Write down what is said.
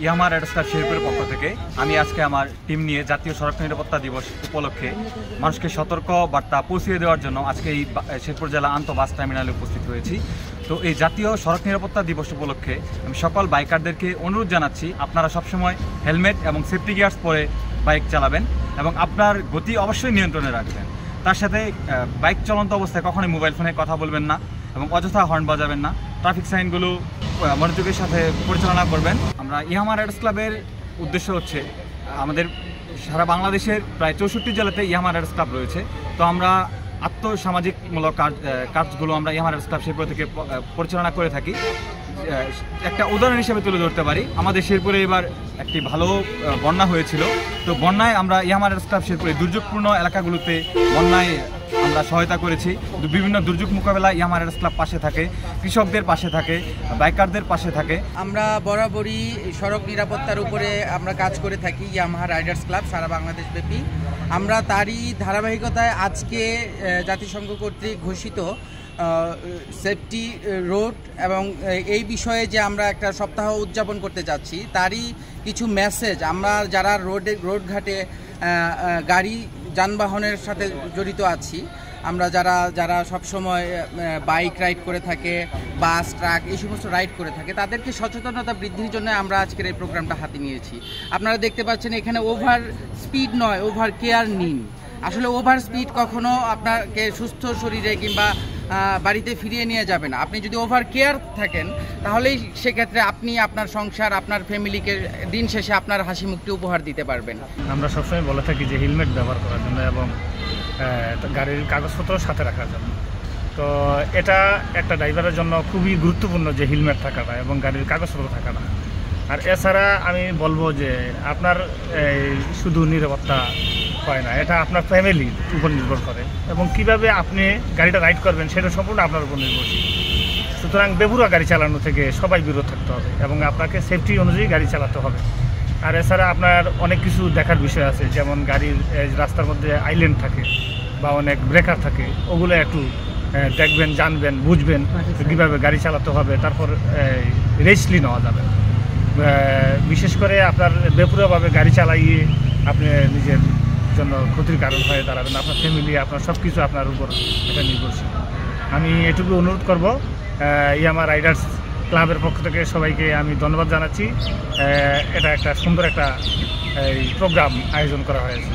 Yamaha Riders club শেরপুরের পক্ষ থেকে আমি আজকে আমার টিম নিয়ে জাতীয় সড়ক নিরাপত্তা দিবস উপলক্ষে মানুষকে সতর্ক বার্তা পৌঁছিয়ে দেওয়ার জন্য আজকে এই শেরপুর জেলা আন্তঃ বাস টার্মিনালে উপস্থিত হয়েছি। তো এই জাতীয় সড়ক নিরাপত্তা দিবস উপলক্ষে আমি সকল বাইকারদেরকে অনুরোধ জানাচ্ছি, আপনারা সবসময় হেলমেট এবং সেফটি গিয়ার্স পরে বাইক চালাবেন এবং আপনার গতি অবশ্যই নিয়ন্ত্রণে রাখবেন। তার সাথে বাইক চলন্ত অবস্থায় কখনোই মোবাইল ফোনে কথা বলবেন না এবং অযথা হর্ন বাজাবেন না। ট্রাফিক সাইনগুলো মনোযোগের সাথে পরিচালনা করবেন। আমরা ইয়ামাহা রাইডার্স ক্লাবের উদ্দেশ্য হচ্ছে আমাদের সারা বাংলাদেশের প্রায় 64 জেলাতে ইয়ামাহা রাইডার্স ক্লাব রয়েছে। তো আমরা আত্মসামাজিকমূলক কাজগুলো আমরা ইয়ামাহা রাইডার্স ক্লাব শেরপুর থেকে পরিচালনা করে থাকি। একটা উদাহরণ হিসেবে তুলে ধরতে পারি, আমাদের শেরপুরে এবার একটি ভালো বন্যা হয়েছিল। তো বন্যায় আমরা ইয়ামাহা রাইডার্স ক্লাব শেরপুরে দুর্যোগপূর্ণ এলাকাগুলোতে বন্যায় আমরা সহায়তা করেছি। বিভিন্ন দুর্যোগ মোকাবেলা ইয়ামাহা রাইডার্স ক্লাব পাশে থাকে, কৃষকদের পাশে থাকে, বাইকারদের পাশে থাকে। আমরা বরাবরই সড়ক নিরাপত্তার উপরে আমরা কাজ করে থাকি ইয়ামাহা রাইডার্স ক্লাব সারা বাংলাদেশ ব্যাপী। আমরা তারই ধারাবাহিকতায় আজকে জাতিসংঘ কর্তৃক ঘোষিত সেফটি রোড এবং এই বিষয়ে যে আমরা একটা সপ্তাহ উদযাপন করতে যাচ্ছি, তারই কিছু মেসেজ আমরা যারা রোডঘাটে গাড়ি যানবাহনের সাথে জড়িত আছি, আমরা যারা সবসময় বাইক রাইড করে থাকে, বাস ট্রাক এই সমস্ত রাইড করে থাকে, তাদেরকে সচেতনতা বৃদ্ধির জন্য আমরা আজকের এই প্রোগ্রামটা হাতে নিয়েছি। আপনারা দেখতে পাচ্ছেন এখানে ওভার স্পিড নয়, ওভার কেয়ার নিন। আসলে ওভার স্পিড কখনো আপনাকে সুস্থ শরীরে কিংবা বাড়িতে ফিরিয়ে নিয়ে যাবে না। আপনি যদি ওভার কেয়ার থাকেন তাহলেই সেক্ষেত্রে আপনি আপনার সংসার, আপনার ফ্যামিলিকে দিন শেষে আপনার হাসি মুখটি উপহার দিতে পারবেন। আমরা সবসময় বলে থাকি যে হেলমেট ব্যবহার করার জন্য এবং গাড়ির কাগজপত্র সাথে রাখার জন্য। তো এটা একটা ড্রাইভারের জন্য খুবই গুরুত্বপূর্ণ যে হেলমেট থাকাটা এবং গাড়ির কাগজপত্র থাকাটা। আর এছাড়া আমি বলবো যে আপনার শুধু নিরাপত্তা হয় না, এটা আপনার ফ্যামিলির উপর নির্ভর করে এবং কিভাবে আপনি গাড়িটা রাইড করবেন সেটা সম্পূর্ণ আপনার উপর নির্ভরশীল। সুতরাং বেপরোয়া গাড়ি চালানো থেকে সবাই বিরত থাকতে হবে এবং আপনাকে সেফটি অনুযায়ী গাড়ি চালাতে হবে। আর এছাড়া আপনার অনেক কিছু দেখার বিষয় আছে, যেমন গাড়ির রাস্তার মধ্যে আইল্যান্ড থাকে বা অনেক ব্রেকার থাকে, ওগুলো একটু দেখবেন, জানবেন, বুঝবেন কীভাবে গাড়ি চালাতে হবে। তারপর রেসলি নেওয়া যাবে। বিশেষ করে আপনার বেপরোয়াভাবে গাড়ি চালাইয়ে আপনি নিজের জন্য ক্ষতির কারণ হয়ে দাঁড়াবেন। আপনার ফ্যামিলি, আপনার সব কিছু আপনার উপর এটা নির্ভরশীল। আমি এটুকু অনুরোধ করব, ইয়ামাহা রাইডার্স ক্লাবের পক্ষ থেকে সবাইকে আমি ধন্যবাদ জানাচ্ছি। এটা একটা সুন্দর একটা প্রোগ্রাম আয়োজন করা হয়েছে।